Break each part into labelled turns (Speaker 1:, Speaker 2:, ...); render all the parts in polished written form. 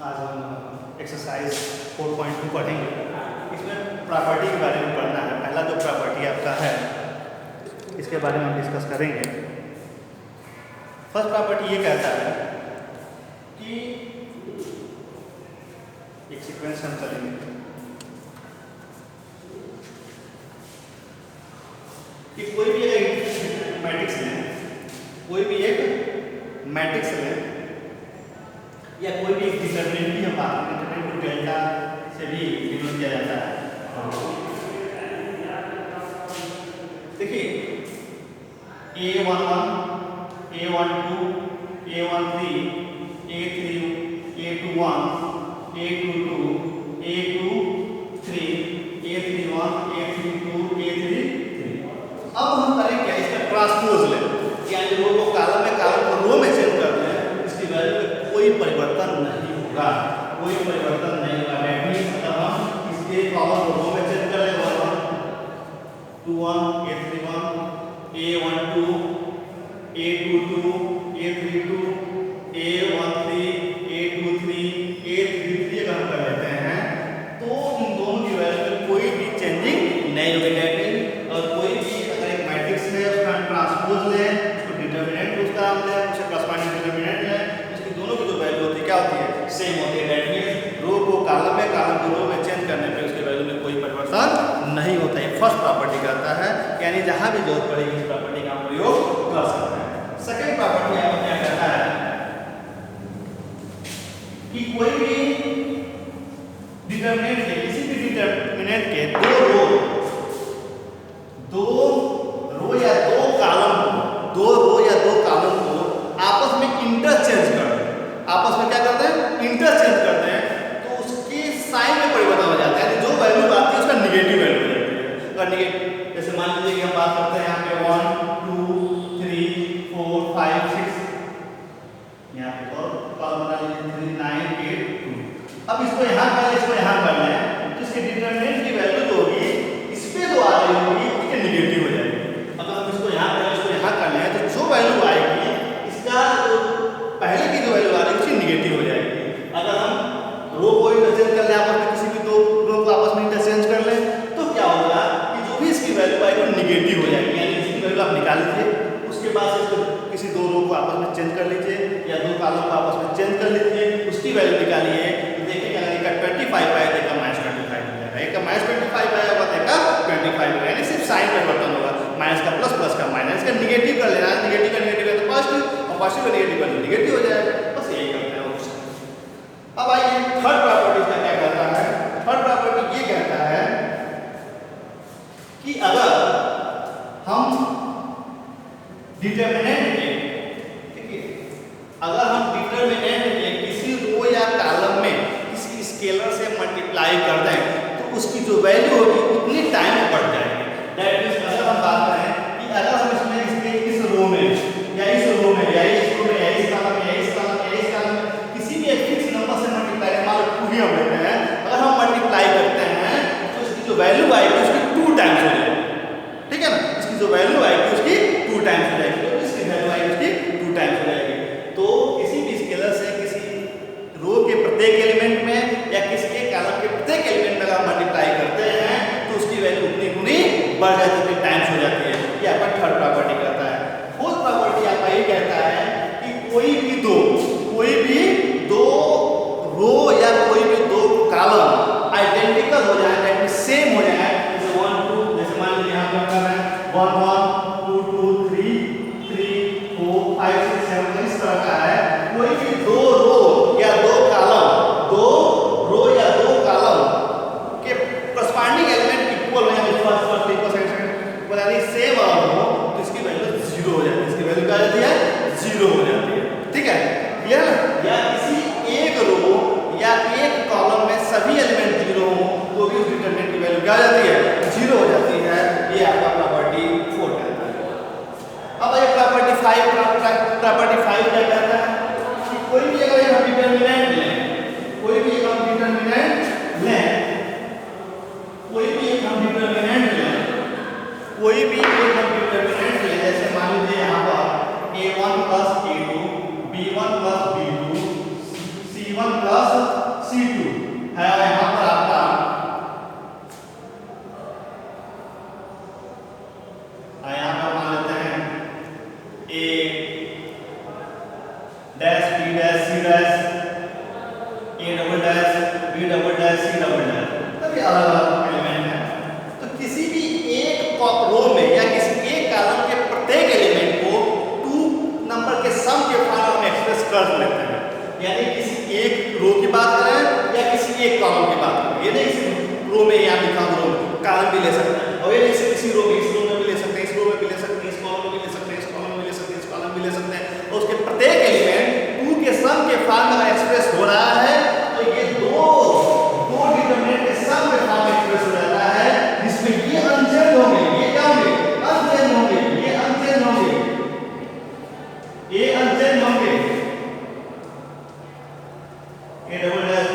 Speaker 1: आज हम एक्सरसाइज 4.2 पढ़ेंगे। इसमें प्रॉपर्टी के बारे में पढ़ना है। पहला जो प्रॉपर्टी आपका है इसके बारे में हम डिस्कस करेंगे। फर्स्ट प्रॉपर्टी ये कहता है कि एक सीक्वेंस हम चलेंगे कि कोई भी एक मैट्रिक्स लें, कोई भी एक मैट्रिक्स लें या कोई भी एक डिटरमिनेंट की हम बात करें, डिटरमिनेंट को डेल्टा से भी डिनोट किया जाता है। देखिए A11, A12, A13, A21, A22, A23, A31, A32, A33। अब हम करें क्या, इसका ट्रांसपोज लें, यानी रो को कॉलम में, कॉलम को रो में चेंज कर दें, इसकी वैल्यू में कोई परिवर्तन नहीं होगा, कोई परिवर्तन नहीं होगा। दैट मींस अगर हम इसके कॉलम को रो में चेंज कर लें 1, 21, A31, A12, A22, A32, A13, A23, A33 अगर हम कर लेते हैं तो इन दोनों की वैल्यू में कोई भी चेंजिंग नहीं होगी। दैट मींस और कोई भी अगर एक मैट्रिक्स है उसका ट्रांसपोज लें, उसको डिटरमिनेंट उसका हम लें, उसे कॉरस्पॉन्डिंग डिटरमिनेंट लें, उसकी दोनों की जो वैल्यू होती है क्या होती है, सेम होती है। दैट मींस रो को कॉलम में, कॉलम को रो में चेंज करने पे उसकी वैल्यू में कोई परिवर्तन नहीं होता है। फर्स्ट प्रॉपर्टी कहता है, यानी जहां भी जरूरत पड़ेगी इस प्रॉपर्टी का हम प्रयोग कर सकते हैं। सेकंड प्रॉपर्टी आपको क्या कहता है कि कोई भी डिटरमिनेंट के, किसी भी डिटरमिनेंट के दो रो या दो कॉलम को आपस में इंटरचेंज कर दें, आपस में क्या करते हैं, इंटरचेंज करते हैं, तो उसके साइन में परिवर्तन हो जाता है। जो वैल्यू आती है उसका निगेटिव वैल्यू हो जाती है। अगर निगेटिव, जैसे मान लीजिए कि हम बात करते हैं यहाँ पे 1, 2, 3, 4, 5, 6, यहाँ पे और कॉलम बना लीजिए 3, 9, 8, 2। अब इसको यहाँ कर लें, इसको यहाँ कर लें, तो इसके डिटरमिनेंट की वैल्यू जो होगी इस पे जो आ रही होगी उसके निगेटिव हो जाएगी। अगर हम इसको यहाँ करें, इसको यहाँ कर लें, तो जो वैल्यू आएगी इसका जो पहले की जो वैल्यू आ रही है उसकी निगेटिव हो जाएगी। अगर हम रो को इंटरचेंज कर लें, आपस में किसी भी दो रो को आपस में इंटरचेंज कर लें, तो क्या होगा कि जो भी इसकी वैल्यू आएगी वो निगेटिव हो जाएगी। यानी इसकी वैल्यू आप निकाल लीजिए, उसके बाद इसको किसी दो रो को आपस में चेंज कर लीजिए या दो कॉलम को आपस में चेंज कर लीजिए, उसकी वैल्यू निकालिए, तो देखिए अगर एक का 25 आया, एक का -25 हो जाएगा, एक का -25 आया होगा, एक का 25 होगा, यानी सिर्फ साइन परिवर्तन होगा। माइनस का प्लस, प्लस का माइनस, का निगेटिव कर लेना, निगेटिव का निगेटिव है तो पॉजिटिव, और पॉजिटिव का निगेटिव कर निगेटिव हो जाएगा। बस यही करते हैं। अब आइए थर्ड प्रॉपर्टी का क्या कहता है। थर्ड प्रॉपर्टी ये कहता है कि अगर हम डिटरमिनेंट के, देखिए अगर हम डिटरमिनेंट के किसी रो या कॉलम में किसी स्केलर से मल्टीप्लाई कर दें तो उसकी जो वैल्यू होगी उतनी टाइम में बढ़ जाएगी। दैट मींस अगर हम बात करें कि अगर हम इसमें इस रो में या इस रो में या इस रो में या इस कॉलम में या इस कॉलम में या इस कॉलम में किसी भी एक फिक्स नंबर से मल्टीप्लाई, मान लो 2 ही हम लेते हैं, अगर हम मल्टीप्लाई करते हैं तो इसकी जो वैल्यू आएगी उसकी 2 टाइम्स हो जाएगी। ठीक है ना, इसकी जो वैल्यू आएगी उसकी 2 टाइम्स हो जाएगी, तो इसकी वैल्यू आएगी उसकी 2 टाइम्स हो जाएगी। तो किसी भी स्केलर से किसी रो के प्रत्येक एलिमेंट में या किसी एक कॉलम के प्रत्येक एलिमेंट में अगर मल्टीप्लाई करते हैं तो उसकी वैल्यू उतनी गुनी बढ़ जाती है, टाइम्स हो जाती है। ये आपका थर्ड प्रॉपर्टी कहता है। फोर्थ प्रॉपर्टी आपका ये कहता है कि कोई भी दो रो या कोई भी दो कॉलम आइडेंटिकल हो जाए, दैट मींस सेम हो जाए, जैसे 1, 2, जैसे मान लीजिए यहां पर कर रहे हैं 1, 1, 2, 2, 3, 3, 4, 5, 6, 7 इस तरह का है। कोई भी दो रो या दो कॉलम के कॉरस्पॉन्डिंग एलिमेंट इक्वल हो जाए, फर्स्ट इक्वल सेकंड इक्वल, यानी सेम अगर हो तो इसकी वैल्यू 0 हो जाती है। इसकी वैल्यू क्या हो जाती है, 0 हो जाती है। ठीक है, क्लियर ना? या किसी एक रो या एक कॉलम में सभी एलिमेंट 0 हो तो भी उस डिटरमिनेंट की वैल्यू क्या हो जाती है, 0 हो जाती है। ये आपका प्रॉपर्टी 4 कहता है। अब ये प्रॉपर्टी 5 क्या कहता है कि कोई भी अगर हम डिटरमिनेंट लें, जैसे मान लीजिए यहाँ पर A1 + A2, B1 + B2, C1 + column भी ले सकते हैं, और ये इसी रो में, इस रो में भी ले सकते हैं, इस रो में भी ले सकते हैं, इस कॉलम में भी ले सकते हैं, इस कॉलम में भी ले सकते हैं, इस कॉलम में भी ले सकते हैं। और उसके प्रत्येक एलिमेंट 2 के सम के फॉर्म में एक्सप्रेस हो रहा है, तो ये दो डिटरमिनेंट के सम के फॉर्म में एक्सप्रेस हो जाता है, जिसमें ये अनचेंज होंगे, ये क्या होंगे, अनचेंज होंगे, ये अनचेंज होंगे, ये अनचेंज होंगे, ये डबल डैश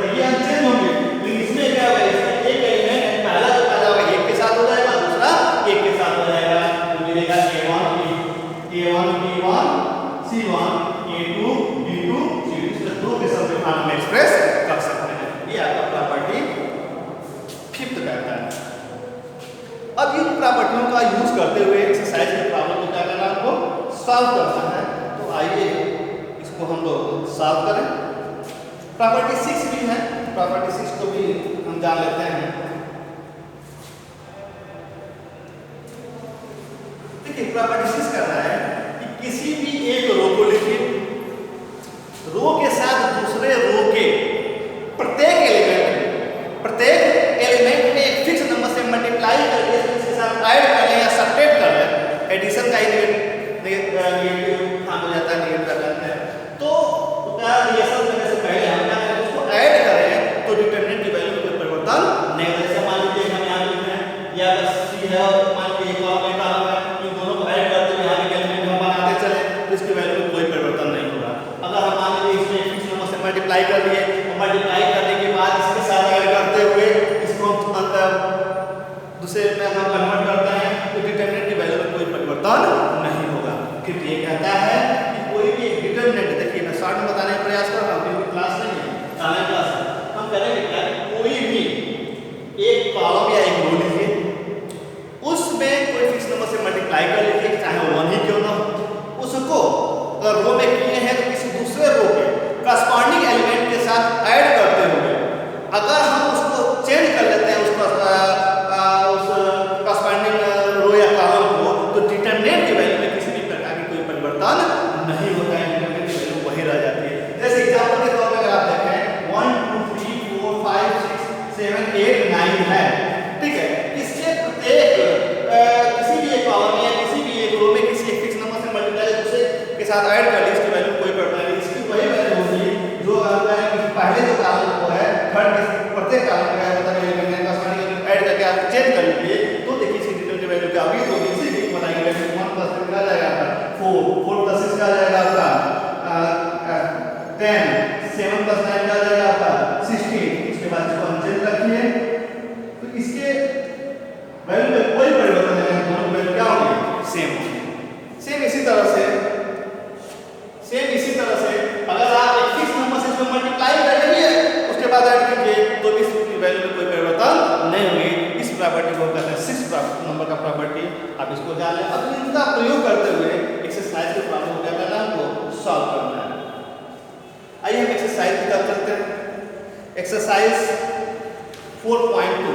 Speaker 1: ये अनचेंज होंगे। लेकिन इसमें क्या होगा, इसमें एक एलिमेंट पहला जो पैदा होगा 1 के साथ हो जाएगा, दूसरा 1 के साथ हो जाएगा, तो मिलेगा A1 B1 C1 A2 B2 C2, इसमें 2 के सम के फॉर्म में एक्सप्रेस कर सकते हैं। ये आपका प्रॉपर्टी 5th कहता है। अब इन प्रॉपर्टियों का यूज करते हुए एक्सरसाइज के प्रॉब्लम को क्या करना है, आपको सॉल्व करना है। तो आइए इसको हम लोग सॉल्व करें। प्रॉपर्टी 6 भी है, प्रॉपर्टी 6 को भी हम जान लेते हैं। देखिए प्रॉपर्टी 6 कर रहा है कि किसी भी एक रो को लिखिए, रो के साथ दूसरे रो के प्रत्येक एलिमेंट में एक फिक्स नंबर से मल्टीप्लाई करके इसके साथ ऐड कर लें या सब्ट्रैक्ट कर लें, एडिशन का ही नेगेटिव काम हो जाता है, नेगेटिव कर लेते हैं। तो ये सब करने से पहले हम क्या करें, उसको ऐड करें तो डिटरमिनेंट की वैल्यू में कोई परिवर्तन नहीं होगा। जैसे मान लीजिए हम यहाँ लिख रहे हैं या बस सी है, मान लीजिए कॉलम है, इन दोनों को ऐड करते हुए यहाँ पे एलिमेंट हम बनाते चले तो इसकी वैल्यू में कोई परिवर्तन नहीं होगा। अगर हम मान लीजिए इसमें फिक्स नंबर से मल्टीप्लाई कर लिए, मल्टीप्लाई करने के बाद इसके साथ ऐड करते हुए इसको दूसरे में हम कन्वर्ट करते हैं तो डिटरमिनेंट की वैल्यू में कोई परिवर्तन नहीं होगा। फिर ये कहता है कि कोई भी एक डिटरमिनेंट, देखिए मैं शॉर्ट में बताने का प्रयास कर रहा हूँ क्योंकि क्लास नहीं है, ऑनलाइन क्लास है। हम करेंगे क्या, कोई भी एक कॉलम या एक रो लीजिए, उसमें कोई फिक्स नंबर से मल्टीप्लाई कर लीजिए, चाहे वो 1 ही क्यों ना हो, उसको अगर रो में किए हैं तो किसी दूसरे रो के करस्पॉन्डिंग एलिमेंट के साथ ऐड करते हुए अगर हम उसको चेंज कर लेते हैं उस करस्पॉन्डिंग रो या कॉलम को, तो डिटरमिनेंट की वैल्यू में किसी भी प्रकार की कोई परिवर्तन नहीं होता है, डिटरमिनेंट की वैल्यू वही रह जाती है। जैसे एग्जांपल के तौर पर अगर आप देखें 1 2 3 4 5 6 7 8 9 है, ठीक है, इसके प्रत्येक किसी भी एक कॉलम या किसी भी एक रो में किसी एक फिक्स नंबर से मल्टीप्लाई दूसरे के साथ ऐड कर ली, इसकी वैल्यू कोई परिवर्तन नहीं, इसकी वही वैल्यू होगी जो पहले जो कॉलम को है थर्ड प्रत्येक कॉलम का मतलब एलिमेंट का ऐड करके आप चेंज कर लीजिए तो देखिए इसकी डिटरमिनेंट की वैल्यू क्या होगी, तो इसी की बनाएंगे वैल्यू 1 प्लस 3 क्या जाएगा आपका 4 प्लस 6 क्या जाएगा आपका 10 7 प्लस 9 क्या जाएगा आपका 16, इसके बाद इसको अनचेंज रखिए तो इसके वैल्यू में कोई परिवर्तन नहीं है, दोनों वैल्यू क्या होगी, सेम इसी तरह से अगर आप एक फिक्स नंबर से इसको मल्टीप्लाई करेंगे उसके बाद ऐड कीजिए तो इस वैल्यू में कोई परिवर्तन नहीं होगी। इस प्रॉपर्टी को कहते हैं 6 नंबर का प्रॉपर्टी, आप इसको जान लें। अब इनका प्रयोग करते हुए एक्सरसाइज के प्रॉब्लम को क्या करना है, हमको सॉल्व करना है। आइए हम एक्सरसाइज कर सकते हैं। Exercise 4.2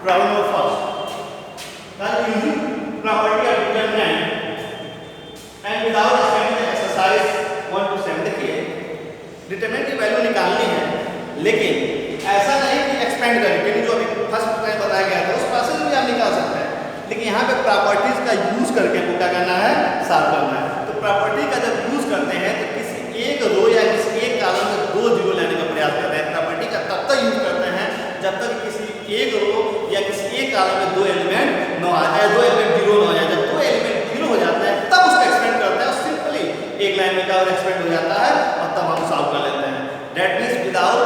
Speaker 1: Problem number first. That using property of determinant and without expanding the exercise 1 to 7, देखिए डिटरमिनेंट की वैल्यू निकालनी है, लेकिन ऐसा नहीं कि एक्सपेंड करें, क्योंकि जो अभी फर्स्ट टाइम बताया गया था उस प्रोसेस में भी आप निकाल सकते हैं, लेकिन यहाँ पे प्रॉपर्टीज का यूज करके आपको क्या करना है, सॉल्व करना है। तो प्रॉपर्टी का जब यूज करते हैं तो किसी एक रो या किसी एक कॉलम में 2 जीरो लेने का प्रयास करते हैं। प्रॉपर्टी का तब तक यूज करते हैं जब तक किसी एक रो या किसी एक कॉलम में 2 एलिमेंट न आ जाए, 2 एलिमेंट जीरो न हो जाए। जब 2 एलिमेंट जीरो हो जाता है तब उसको एक्सपेंड करते हैं और सिंपली एक लाइन में क्या एक्सपेंड हो जाता है और तब हम सॉल्व कर लेते हैं। दैट मीन्स विदाउट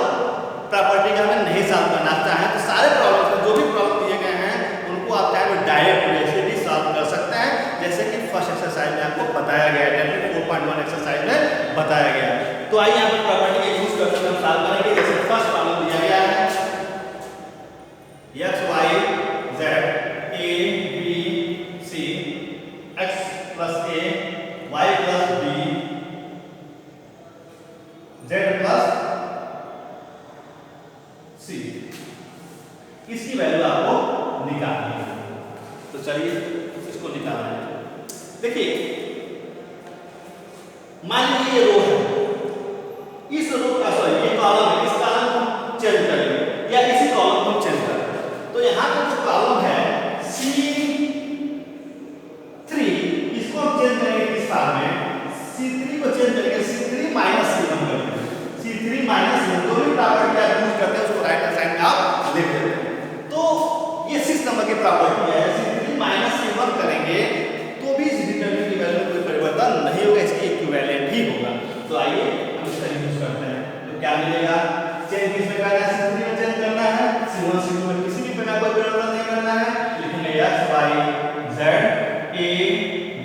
Speaker 1: प्रॉपर्टी का हमें नहीं सॉल्व करना चाहें तो सारे प्रॉब्लम में जो भी प्रॉब्लम दिए गए हैं उनको आप चाहे तो डायरेक्ट वे से भी सॉल्व कर सकते हैं, जैसे कि फर्स्ट एक्सरसाइज में आपको बताया गया है, 4.1 एक्सरसाइज में बताया गया। तो आइए यहाँ पर प्रॉपर्टी का यूज करते हुए हम सॉल्व करेंगे। जैसे फर्स्ट प्रॉब्लम दिया गया है x y z a b c x plus a निकालनी है। तो चलिए इसको निकालना है। देखिए मान लीजिए ये रो है, इस रो का सॉरी ये कॉलम है, इस कॉलम को हम चेंज करेंगे या इसी कॉलम को हम चेंज करेंगे। तो यहाँ पे जो कॉलम है C3 इसको हम चेंज करेंगे किस फॉर्म में, C3 को चेंज करेंगे C3 माइनस C1 करेंगे। C3 माइनस C1 जो भी प्रॉपर्टी आप यूज करते हैं उसको राइट हैंड साइड में आप लिख देते हैं। तो ये 6 नंबर की प्रॉपर्टी है, C3 माइनस C1 करेंगे तो भी इस डिटरमिनेंट की वैल्यू में कोई परिवर्तन नहीं होगा, इसकी इक्विवेलेंट ही होगा। तो आइए हम इसका यूज करते हैं। तो क्या मिलेगा, चेंज किस में करना है, C3 में चेंज करना है, C1 C2 में किसी भी प्रकार कोई परिवर्तन नहीं करना है। लिखेंगे x y z a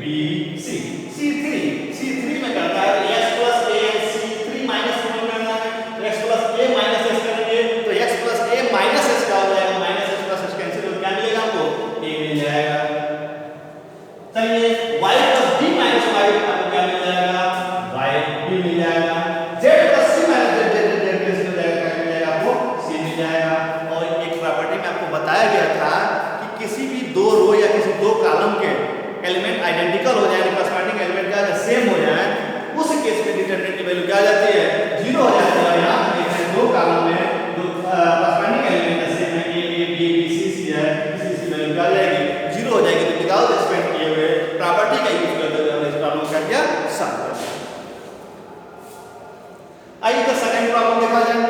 Speaker 1: b c। C3 में करना है x plus a, C3 minus C1 करना है तो x plus a minus s करेंगे तो x plus a minus s क्या हो जाएगा, minus s plus s cancel हो, क्या मिलेगा हमको, a मिल जाएगा। चलिए y plus b minus y आपको क्या मिल जाएगा, y b मिल जाएगा। z plus c minus z cancel हो जाएगा, क्या मिल जाएगा आपको, c मिल जाएगा। और एक प्रॉपर्टी में आपको बताया गया था कि किसी भी दो रो या किसी दो कॉलम के एलिमेंट आइडेंटिकल हो जाए, करस्पॉन्डिंग एलिमेंट का सेम हो जाए, उस केस में डिटरमिनेंट की वैल्यू क्या आ जाती है, 0 हो जाती है। और यहाँ पे देख रहे हैं दो कॉलम में जो करस्पॉन्डिंग एलिमेंट सेम है, a b b c c है, इसी वैल्यू क्या आ जाएगी, 0 हो जाएगी। तो विदाउट एक्सपेंड किए हुए प्रॉपर्टी का यूज करते हुए हमने इस प्रॉब्लम का किया सॉल्व कर दिया। आइए तो सेकंड प्रॉब्लम देखा जाए।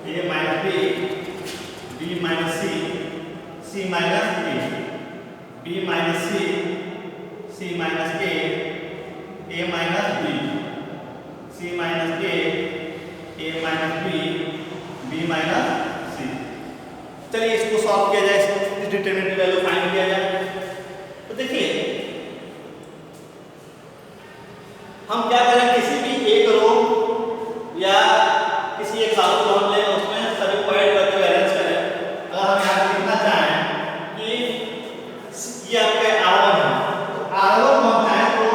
Speaker 1: a minus b, b minus c, c minus a, b minus c, c minus a minus b, c minus a minus b minus c। चलिए इसको सॉल्व किया जाए, इस डिटरमिनेंट की वैल्यू फाइंड किया जाए। तो देखिए हम क्या करें, किसी भी एक रो या किसी एक कॉलम को हम ले उसमें सभी को ऐड करते हुए अरेंज करें। अगर हम यहाँ पे लिखना चाहें कि ये आपका R1 है तो R1 हम चाहें तो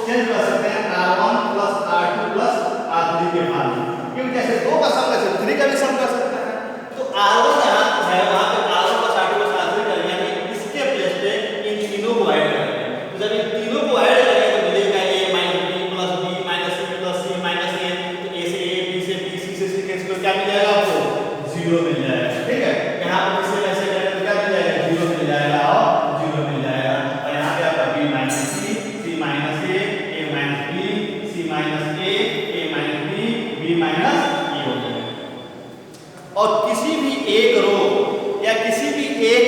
Speaker 1: चेंज कर सकते हैं R1 plus R2 plus R3 के मान, क्योंकि जैसे 2 का सम कर सकते 3 का भी सम कर सकते हैं। तो R1 यहाँ है, वहाँ पे R1 plus R2 plus R3 कर लिया, इसके प्लेस पे इन तीनों को ऐड करेंगे। तो जब इन तीनों को ऐड करेंगे तो मिलेगा a minus b plus b minus c plus c minus a, तो a से a, b से b, c से c कैंसिल, क्या मिल जाएगा आपको, 0 मिल जाएगा। ठीक है, यहाँ पे इसे ऐसे करें तो क्या मिल जाएगा, 0 मिल जाएगा और 0 मिल जाएगा। और यहाँ पे आपका b minus c, c minus a minus b, c minus a minus b minus e हो जाएगा। और किसी भी एक रो या किसी भी एक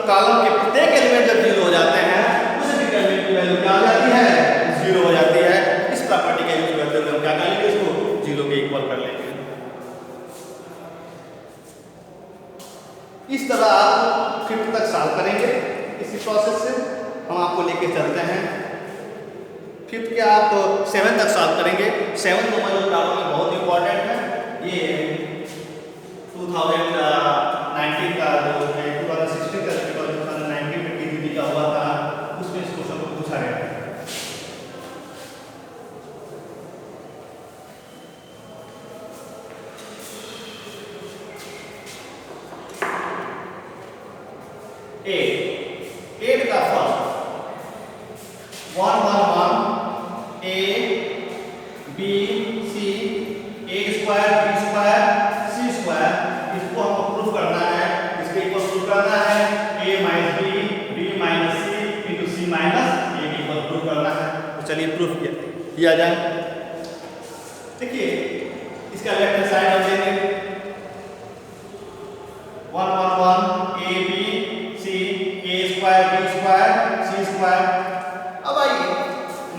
Speaker 1: कॉलम के प्रत्येक एलिमेंट जब 0 हो जाते हैं उस डिटरमिनेंट की वैल्यू क्या हो जाती है, 0 हो जाती है। इस प्रॉपर्टी का यूज करते हुए हम क्या कर लेंगे, इसको 0 के इक्वल कर लेंगे। इस तरह आप 5th तक सॉल्व करेंगे। इसी प्रोसेस से हम आपको लेके चलते हैं 5th के आप 7 तक सॉल्व करेंगे। 7 नंबर जो प्रॉब्लम है बहुत इंपॉर्टेंट है। ये 2019 का जो है 2016 का 2019 में टीजीटी का हुआ था, उसमें इस क्वेश्चन को पूछा गया था। एट का first 1 1 1 a b c a square b square c square, इसको हमको प्रूफ करना है, इसके इक्वल प्रूफ करना है a minus b minus c into c minus a के इक्वल प्रूफ करना है। तो चलिए प्रूफ किया जाए। देखिए इसका लेफ्ट हैंड साइड हम लेंगे 1 1 1 a b c a square b square c square. अब आइए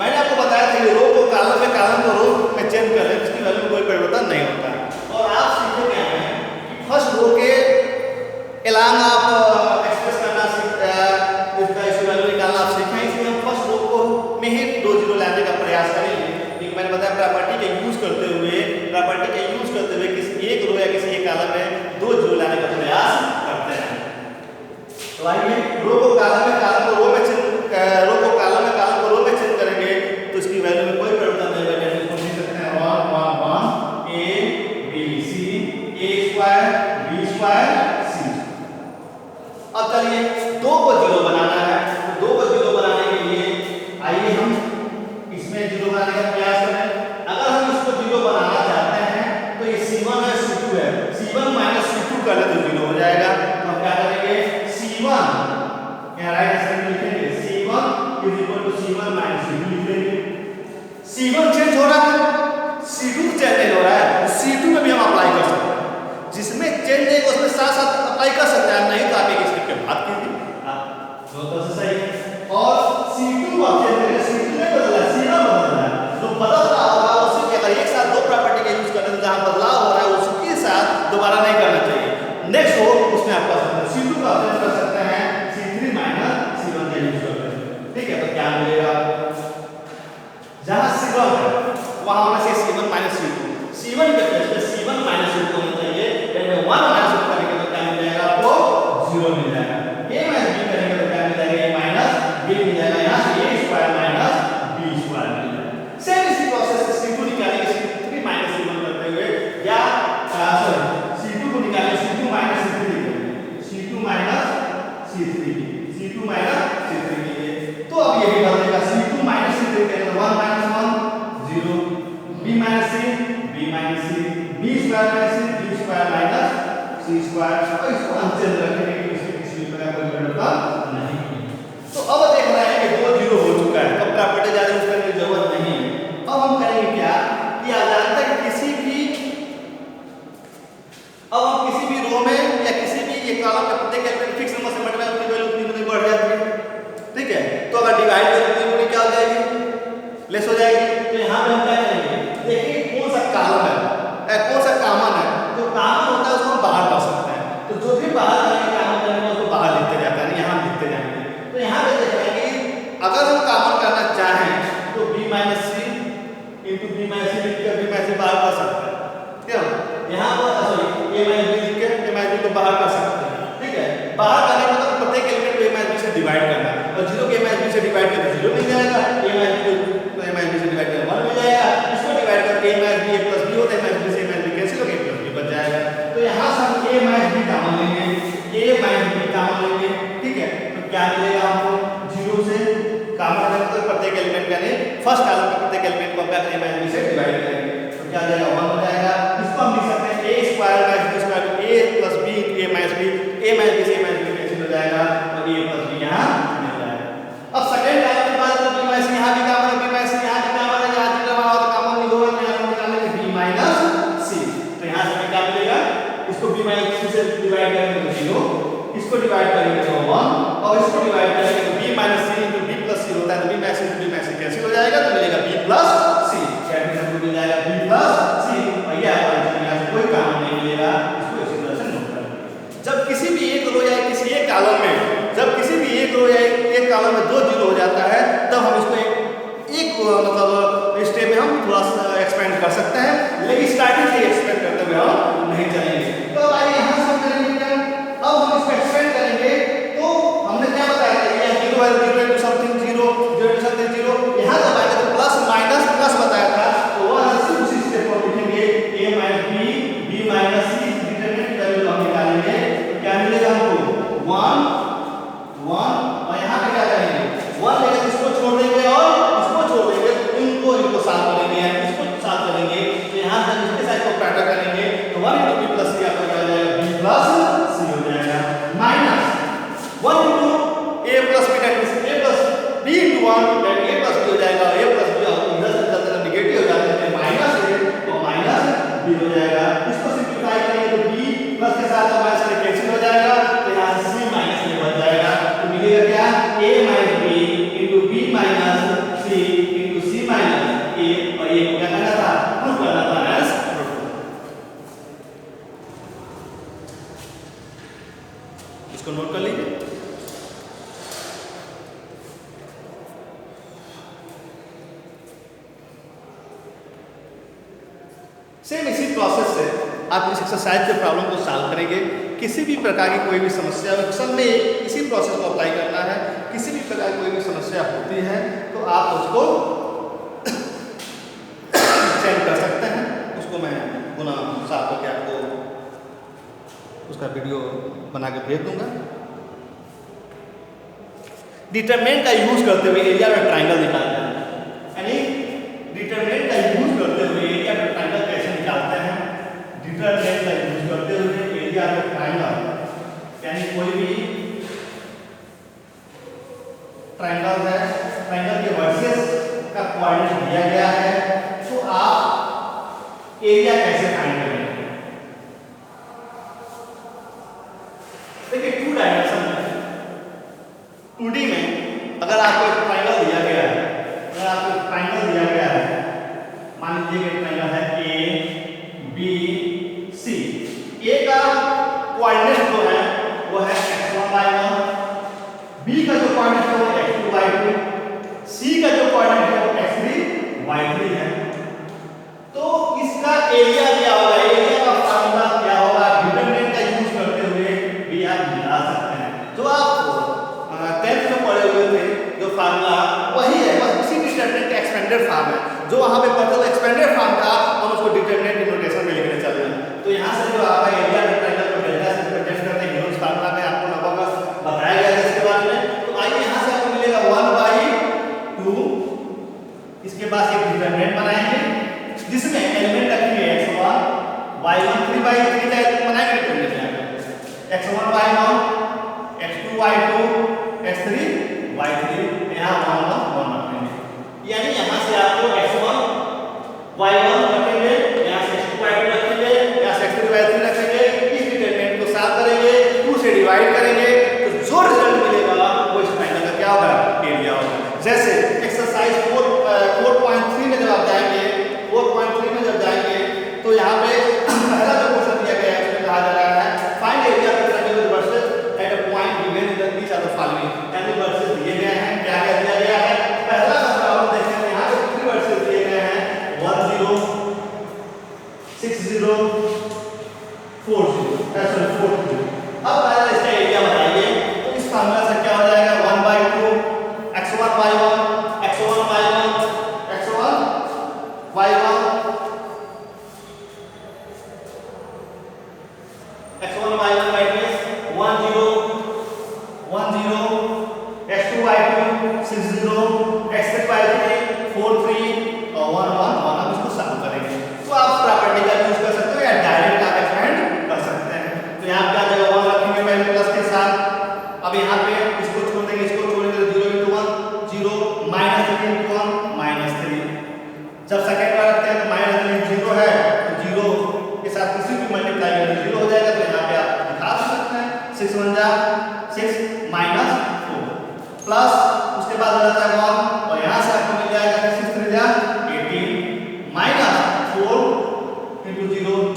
Speaker 1: मैंने आपको बताया था कि रो को कॉलम को रो में चेंज करें, इसकी वैल्यू में कोई परिवर्तन नहीं होता। और आप सीखे क्या है कि फर्स्ट रो के एलांग आप एक्सप्रेस करना इसका इस वैल्यू निकालना आप सीखें, इसलिए हम फर्स्ट रो को में ही 2 0 लाने का प्रयास करेंगे। क्योंकि मैंने बताया प्रॉपर्टी के यूज यूज करते हुए प्रॉपर्टी का यूज करते हुए किसी एक रो या किसी एक कॉलम में 2 जीरो लाने का प्रयास करते हैं। तो आइए रो को कॉलम में कॉलम को रो में रो को कॉलम में कॉलम को रो में चेंज करेंगे तो इसकी वैल्यू में कोई परिवर्तन नहीं होगा। जैसे इसको लिख सकते हैं 1 1 1 a b c a square b square c। अब चलिए 2 को जीरो बनाना है, तो 2 को जीरो बनाने के लिए आइए हम इसमें जीरो बनाने का प्रयास करें। अगर हम इसको जीरो बनाना चाहते हैं तो ये c1 है c2 है, c1 माइनस c2 कर ले तो जीरो हो जाएगा। तो हम क्या करेंगे c1 यहाँ राइट साइड में लिखेंगे c1 is equal to c1 minus c2 लिख लेंगे। c1 चेंज हो रहा है, c2 चेंज नहीं हो रहा है, c2 में भी हम अप्लाई कर सकते हैं। जिसमें चेंज नहीं उसमें साथ साथ अप्लाई कर सकते हैं, नहीं तो आप एक स्टेप के बाद कीजिए, दो तरह से सही है। और c2 आप चेंज करेंगे, c2 नहीं बदला है, c1 बदल रहा है। जो बदल रहा होगा उसी अगर एक साथ 2 प्रॉपर्टी का यूज करते हैं जहां बदलाव हो रहा है उसके साथ दोबारा नहीं करना चाहिए। नेक्स्ट हो उसमें आप कर सकते हैं c2 का चेंज कर सकते हैं c3 माइनस c1 का यूज करते हैं। ठीक है, तो क्या मिलेगा, जहां c1 है वहां होना चाहिए c1 माइनस c2, c1 के प्लेस पे c1 माइनस c2 होना चाहिए। जब 1 माइनस करेंगे तो क्या मिल जाएगा, आपको 0 मिल जाएगा। a माइनस b करेंगे तो क्या मिल जाएगा, a माइनस b मिल जाएगा। यहां से a square minus b square मिल जाएगा। सेम इसी प्रोसेस से c2 निकालेंगे c3 माइनस c1 करते हुए, या सॉरी c2 को निकालेंगे c2 माइनस c3 करेंगे, c2 minus c3 c2 minus c3 के लिए। तो अब ये भी बदलेगा, c2 माइनस c3 करेंगे तो 1 minus 1 0, b minus c b minus c b square minus c b square minus c square. और इसको अनचेंज रखेंगे कि इसमें किसी भी प्रकार कोई परिवर्तन नहीं है। तो अब देख रहे हैं कि 2 जीरो हो चुका है, अब प्रॉपर्टी ज्यादा यूज करने की जरूरत नहीं है। अब हम करेंगे क्या कि आप जानते हैं किसी भी रो में या किसी भी ये कॉलम में प्रत्येक एलिमेंट फिक्स नंबर से मल्टीप्लाई होती है, वैल्यू उतनी बढ़ जाती है। ठीक है, तो अगर डिवाइड करेंगे तो क्या हो जाएगी, लेस हो जाएगी। तो यहां पे हम क्या करेंगे, देखिए कौन सा कॉलम है, कौन सा कॉमन है, जो कॉमन होता है उसको हम बाहर कर सकते हैं। तो जो भी बाहर करेंगे कॉमन करेंगे उसको बाहर लिखते जाते हैं, यहां लिखते जाएंगे। तो यहां पे देख रहे हैं कि अगर हम कॉमन करना चाहें तो b minus c into b minus c लिखकर b माइनस c बाहर कर सकते हैं। क्या यहां पर सॉरी a माइनस b लिख के a माइनस b को बाहर कर सकते हैं। ठीक है, बाहर करने का मतलब प्रत्येक एलिमेंट को a माइनस b से डिवाइड करना है, और 0 को a माइनस b से डिवाइड करके 0 मिल जाएगा, a माइनस b को a माइनस b से डिवाइड करके 1 मिल जाएगा। इसको डिवाइड करके a minus b a plus b होता है, a माइनस b से a माइनस b कैंसिल हो गया, a प्लस b बच जाएगा। तो यहां से हम a माइनस b कॉमन लेंगे, a माइनस b कॉमन लेंगे। ठीक है, तो क्या मिलेगा हमको, 0 से कॉमन लेंगे तो प्रत्येक एलिमेंट का नहीं फर्स्ट कॉलम के प्रत्येक एलिमेंट को हम क्या करेंगे, माइनस b से डिवाइड करेंगे। तो क्या आ जाएगा, 1 हो जाएगा। इसको हम लिख सकते हैं a square minus b square, a plus b a minus b, a minus b से a माइनस b कैंसिल हो जाएगा और a प्लस b यहां मिल जाएगा। अब सेकंड कॉलम के बाद b माइनस यहां भी कॉमन है, b माइनस यहां भी कॉमन है, यहां जीरो बना हो तो कॉमन नहीं होगा, यहां हम निकालेंगे b माइनस c। तो यहां से क्या मिलेगा, इसको b माइनस c से डिवाइड करेंगे तो 0, इसको डिवाइड करेंगे तो 1, और इसको डिवाइड करेंगे तो b minus c into b plus c होता है, तो b minus c b minus c cancel हो जाएगा, तो मिलेगा b प्लस c। कैंसिल हो जाएगा b प्लस c। और ये आपका यहां से कोई काम नहीं मिलेगा, इसको इसी तरह से नोट कर लीजिए। जब किसी भी एक रो या किसी एक कॉलम में एक कॉलम में 2 जीरो हो जाता है, तब हम इसको एक मतलब स्टेप में हम थोड़ा सा एक्सपेंड कर सकते हैं, लेकिन स्टार्टिंग से एक्सपेंड करते हुए हम नहीं चलेंगे। तो आइए यहां से हम करेंगे, अब हम इसको एक्सपेंड करेंगे। तो हमने क्या बताया था, ये 0 है, 0 इनटू समथिंग 0, 0 इनटू समथिंग 0, यहां जब आएगा तो प्लस माइनस प्लस बताया था, तो वहां से उसी स्टेप को लिखेंगे a minus b minus c determinant value हम निकालेंगे। तो क्या मिलेगा हमको 1 1, और यहां पे क्या करेंगे 1 लेकर इसको छोड़ देंगे और इसको छोड़ देंगे, इनको साथ करेंगे, इसको साथ करेंगे। तो सेम इसी प्रोसेस से आप इस एक्सरसाइज के प्रॉब्लम को सॉल्व करेंगे। किसी भी प्रकार की कोई भी समस्या हो, सब में इसी प्रोसेस को अप्लाई करना है। किसी भी प्रकार की कोई भी समस्या होती है तो आप उसको सेंड कर सकते हैं। उसको मैं पुनः साफ करके आपको उसका वीडियो बना के भेज दूंगा। डिटरमिनेंट का यूज करते हुए एरिया में ट्राइंगल निकालते हैं, यानी डिटरमिनेंट का यूज करते हुए एरिया में ट्राइंगल कैसे निकालते हैं। डिटरमिनेंट का यूज करते हुए एरिया में ट्राइंगल, यानी कोई भी ट्राइंगल है, ट्राइंगल के वर्सेस का कोऑर्डिनेट दिया गया है, तो आप एरिया कैसे फाइंड करेंगे। देखिए टू डायमेंशन में 2D में अगर आपको एक ट्राइंगल दिया गया है, अगर आपको एक ट्राइंगल दिया गया है, मान लीजिए कि ट्राइंगल है ABC। ए का कोऑर्डिनेट जो है वो है x1y1, बी का जो कोऑर्डिनेट है वो x2y2, सी का जो कोऑर्डिनेट है वो x3y3 है। तो इसका एरिया क्या होगा, एरिया का फार्मूला क्या होगा, डिटरमिनेंट का यूज करते हुए भी आप निकाल सकते हैं। जो आप 10th में पढ़े हुए थे जो फार्मूला वही है, बस उसी डिटरमिनेंट का एक्सपेंडेड फॉर्म है। जो वहां पे पढ़ते थे एक्सपेंडेड फॉर्म था, हम उसको डिटरमिनेंट की नोटेशन में लिखने चल रहे हैं। तो यहां से जो आपका एरिया में ट्रायंगल को डेल्टा से रिप्रेजेंट करते हैं यूनिट फार्मूला में आपको लगभग बताया गया है इसके बारे में। तो आइए यहां से आपको मिलेगा 1/2, इसके बाद एक डिटरमिनेंट बनाएंगे जिसमें एलिमेंट रखेंगे x1 y1, 3/3 का एलिमेंट बनाएंगे determinant x1 y1, x2 y2, x3y3, यहाँ 1 1 रखेंगे। यानी यहाँ से आपको x1 y1 रखेंगे, यहाँ से x2 y2 रखेंगे, यहाँ से x3y3 रखेंगे। इस डिटरमिनेंट को सॉल्व करेंगे, 2 से डिवाइड करेंगे, तो जो रिजल्ट मिलेगा वो इस ट्रायंगल का क्या होगा, एरिया होगा। जैसे एक्सरसाइज 4.3 में जब आप जाएंगे, 4.3 में जब जाएंगे तो यहाँ पे पहला जो क्वेश्चन दिया गया है उसमें कहा जा रहा है find area of triangle versus at a point given in the beach of the following. यानी वर्सेस दिए गए हैं, क्या क्या दिया गया है। पहला प्रॉब्लम देखते हैं, यहाँ पे कितने वर्सेस दिए गए हैं, 1 0 6 0 4 0, सॉरी 4 0। अब पहला इसका एरिया बताइए, तो इस फार्मूला से क्या हो जाएगा, 1/2 x1 y1 x1 y1 x1 y1 x1 y1 minus 1 0 1 0 x2 y2 6 0 x3 y3 4 3 और 1 1 1। अब इसको सॉल्व करेंगे तो आप प्रॉपर्टी का यूज कर सकते हो या डायरेक्ट आप एक्सपेंड कर सकते हैं। तो यहाँ क्या जगह 1 रखेंगे पहले प्लस के साथ। अब यहाँ पे इसको छोड़ देंगे, इसको छोड़ेंगे तो 0 × 1 0 -3 × 1 -3। जब सेकंड बार रखते हैं तो -3 0 है तो 0 के साथ किसी भी मल्टीप्लाई करें 0 हो जाएगा। तो यहाँ पे आप दिखा सकते हैं 6 1 जा 6 -4 प्लस उसके बाद हो जाता है 1 और यहाँ से आपको मिल जाएगा 6 3 जा 18 -4 × 0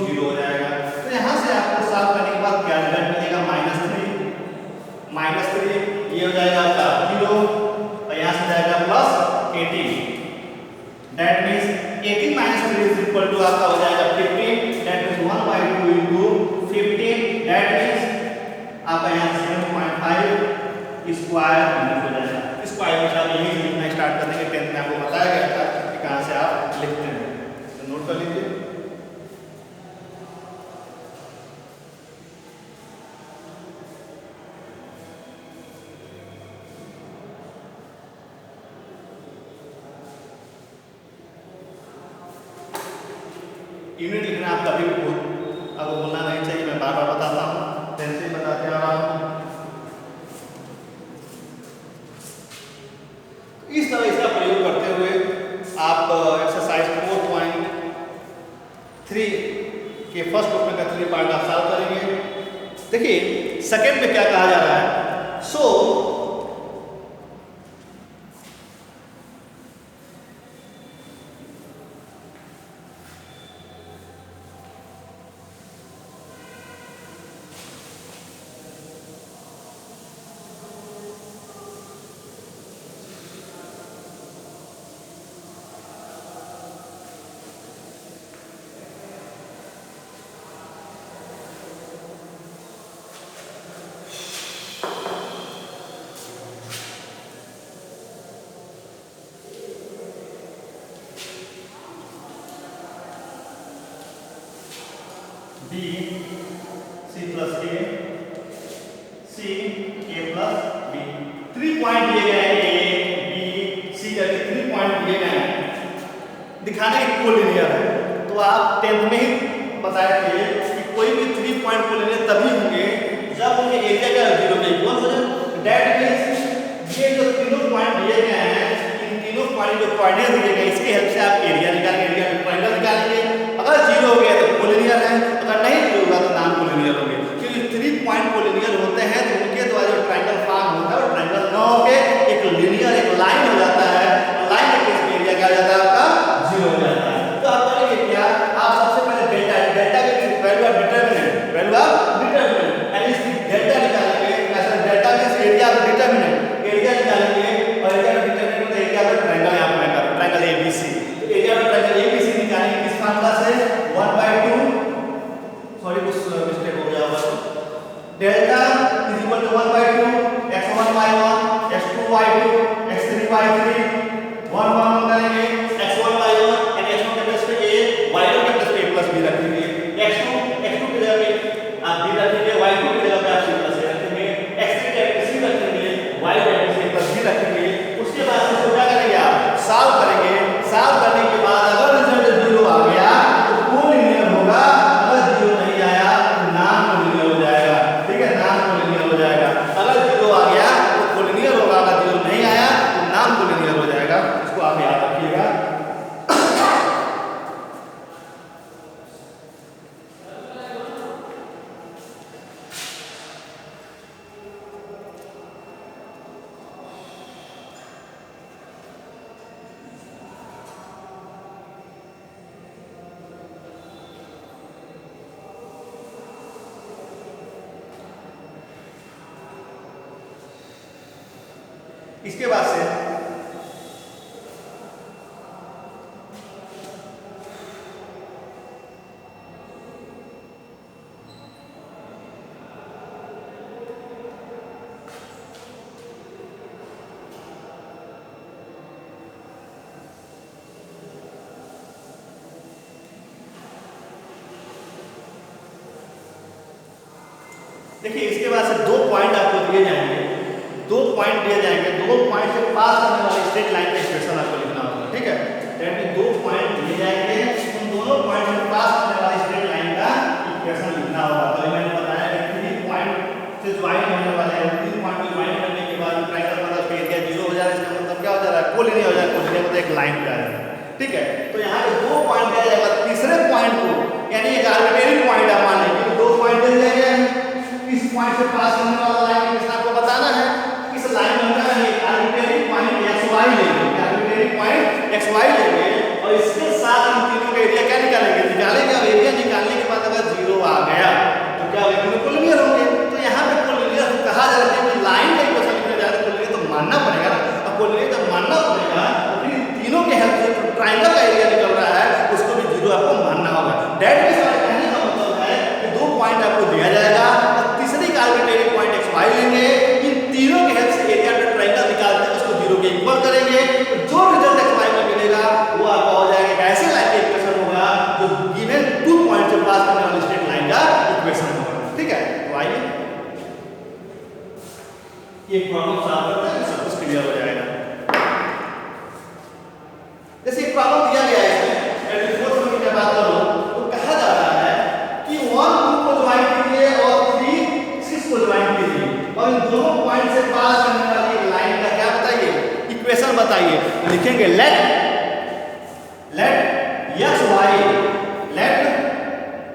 Speaker 1: 0 हो जाएगा। तो यहाँ से आपको सॉल्व करने के बाद क्या रिजल्ट मिलेगा, -3 ये हो जाएगा आपका 0 और यहाँ से जाएगा +18। That means 18 - 3 is equal to आपका हो जाएगा 15। That means 1/2 × 15। दैट मींस आपका यहाँ 7.5 स्क्वायर मीटर हो जाएगा। स्क्वायर मीटर आप यहीं से लिखना स्टार्ट कर देंगे, 10th में आपको बताया गया था कि कहाँ से आप लिखते हैं, तो नोट कर लीजिए। यूनिट लिखना आप कभी भी आपको बोलना नहीं चाहिए, मैं बार बार बताता हूँ, जैसे ही बताते आ रहा हूँ। इस तरह इसका प्रयोग करते हुए आप एक्सरसाइज 4.3 के फर्स्ट क्वेश्चन का 3 पार्ट आप सॉल्व करेंगे। देखिए सेकंड में क्या कहा जा रहा है, सो बी सी प्लस ए सी ए प्लस बी। 3 पॉइंट दिए गए हैं, ए बी सी करके 3 पॉइंट दिए गए हैं, दिखाने के कोलिनियर है। तो आप 10th में ही बताए थे कि कोई भी 3 पॉइंट कोलिनियर तभी होंगे जब उनके एरिया का 0 के इक्वल हो जाए। दैट मींस ये जो तीनों पॉइंट दिए गए हैं, इन तीनों पॉइंट जो कोऑर्डिनेट दिए गए इसके हेल्प से आप एरिया निकालेंगे, एरिया में ट्रायंगल निकालेंगे। अगर 0 हो गया तो कोलिनियर है, अगर नहीं 0 होगा तो नॉन कोलिनियर होंगे। क्योंकि 3 पॉइंट कोलिनियर होते हैं तो उनके द्वारा जो ट्रायंगल फॉर्म होता है वो ट्रायंगल न होकर एक लीनियर एक लाइन हो जाता है, और लाइन के केस में एरिया क्या हो जाता है आपका 0 हो जाता है। तो आप करेंगे क्या, आप सबसे पहले डेल्टा डेल्टा के value of determinant, value of determinant यानी इसकी डेल्टा निकालेंगे। ऐसा delta means area of determinant, area निकालेंगे, और एरिया ऑफ डिटरमिनेंट मतलब एरिया ऑफ ट्रायंगल यहां पे मैं कर ट्रायंगल एबीसी। तो एरिया ऑफ ट्रायंगल एबीसी निकालेंगे किस फार्मूला से, 1/2 सॉरी कुछ मिस्टेक हो गया होगा, delta is equal to 1/2 x1 y1 x2 y2 x3 y3 1 1 करेंगे, x1 y1 यानी x1 के प्लस पे a y1 के प्लस पे a प्लस b रखेंगे, x2 की जगह पे आप b रखेंगे, y2 की जगह पे आप c प्लस a रखेंगे, x3 की जगह पे c रखेंगे, y की जगह पे c प्लस b रखेंगे। उसके बाद इसको क्या करेंगे आप सॉल्व करेंगे। सॉल्व करने के बाद अगर रिजल्ट 0 आ गया तो कोलिनियर होगा, अगर 0 नहीं आया तो नॉन कोलिनियर हो जाएगा। ठीक है, नॉन कोलिनियर हो जाएगा। अगर 0 आ गया तो कोलिनियर होगा, अगर 0 नहीं आया तो नॉन कोलिनियर हो जाएगा। इसको आप याद रखिएगा। इसके बाद से देखिए, इसके बाद से 2 पॉइंट आपको दिए जाएंगे, 2 पॉइंट दिए जाएंगे, 2 पॉइंट से पास करने वाली स्ट्रेट लाइन का इक्वेशन आपको लिखना होगा। ठीक है, यानी 2 पॉइंट दिए जाएंगे, उन दोनों पॉइंट से पास करने वाली स्ट्रेट लाइन का इक्वेशन लिखना होगा। तो मैंने बताया कि 3 पॉइंट से ज्वाइन होने वाले हैं, 3 पॉइंट को ज्वाइन करने के बाद ट्रायंगल मतलब एरिया 0 हो जाएगा। इसका मतलब क्या हो जा रहा है, कोलिनियर हो जाएगा। कोलिनियर मतलब एक लाइन पे आ जाएगा। ठीक है, तो यहाँ पे 2 पॉइंट दिया जाएगा, तीसरे पॉइंट को यानी एक आर्बिट्रेरी पॉइंट आप मान लेंगे, 2 पॉइंट दिए जाएंगे। इस पॉइंट से पास करने वाला लाइन इक्वेशन आपको बताना है। इस लाइन का एक आर्बिट्रेरी पॉइंट xy लेंगे, आर्बिट्रेरी पॉइंट xy लेंगे, और इसके साथ इन तीनों का एरिया क्या निकालेंगे, और एरिया निकालने के बाद अगर 0 आ गया तो क्या होगा, कोलिनियर होंगे। तो यहाँ पे कोलिनियर कहा जाता है कि लाइन का इक्वेशन लिखने जा रहे हैं, कोलिनियर तो मानना पड़ेगा ना। अब कोलिनियर जब मानना पड़ेगा तो फिर तीनों के हेल्प से ट्रायंगल का एरिया निकल रहा है, उसको भी 0 आपको मानना होगा। दैट मींस कहने का मतलब है कि 2 पॉइंट आपको दिया जाएगा, आर्बिट्रेरी पॉइंट xy लेंगे, इन तीनों के हेल्प से एरिया पे ट्रायंगल निकालते हैं, उसको 0 के इक्वल करेंगे। तो जो रिजल्ट xy में मिलेगा वो आपका हो जाएगा ऐसे लाइन का इक्वेशन होगा जो गिवन 2 पॉइंट से पास करने वाली स्ट्रेट लाइन का इक्वेशन होगा। ठीक है, तो आइए ये प्रॉब्लम सॉल्व करते हैं, सब कुछ क्लियर हो जाएगा। जैसे एक प्रॉब्लम दिया गया है इसमें, एट द फोर्थ में बात करो तो कहा जा रहा है कि 1 2 को ज्वाइन कीजिए और 3 6 को ज्वाइन कीजिए, और इन दोनों पॉइंट से पास करने वाली एक लाइन का क्या बताइए, इक्वेशन बताइए। लिखेंगे लेट x y, लेट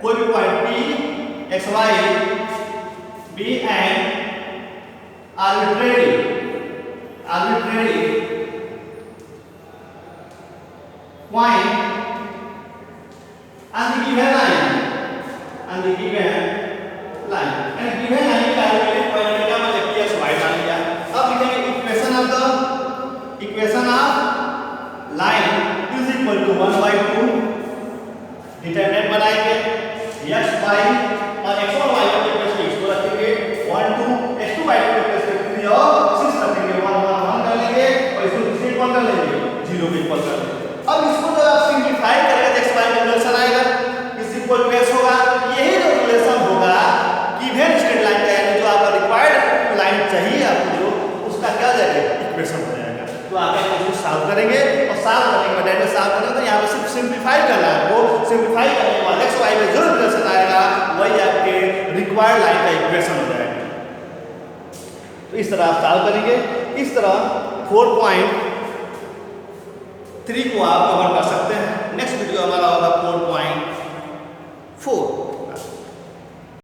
Speaker 1: कोई भी point p x y be an arbitrary point on the given line, and given line का arbitrary point का मतलब px y मान लिया। अब लिखेंगे equation of line is equal to 1/2 determinant बनाएंगे x y और x1 y1 के प्लस x को रखेंगे, 1 2 x2 y2 के प्लस 3 और 6 रखेंगे, 1 1 1 कर लेंगे, और इसको दूसरे इक्वल कर लेंगे, 0 के इक्वल कर लेंगे। अब इसको जब आप सिंपलीफाई करेंगे तो x y का रिडक्शन आएगा, इज इक्वल टू x होगा। यही इक्वेशन हो जाएगा। तो आप इसको सॉल्व करेंगे और सॉल्व करने के बाद डायरेक्ट सॉल्व करना तो यहाँ पे सिर्फ सिंप्लीफाई करना है आपको। सिंप्लीफाई करने के बाद एक्स वाई में जो रिलेशन आएगा वही आपके रिक्वायर्ड लाइन का इक्वेशन हो जाएगा। तो इस तरह आप सॉल्व करेंगे। इस तरह 4.3 को आप कवर कर सकते हैं। नेक्स्ट वीडियो हमारा होगा 4.4।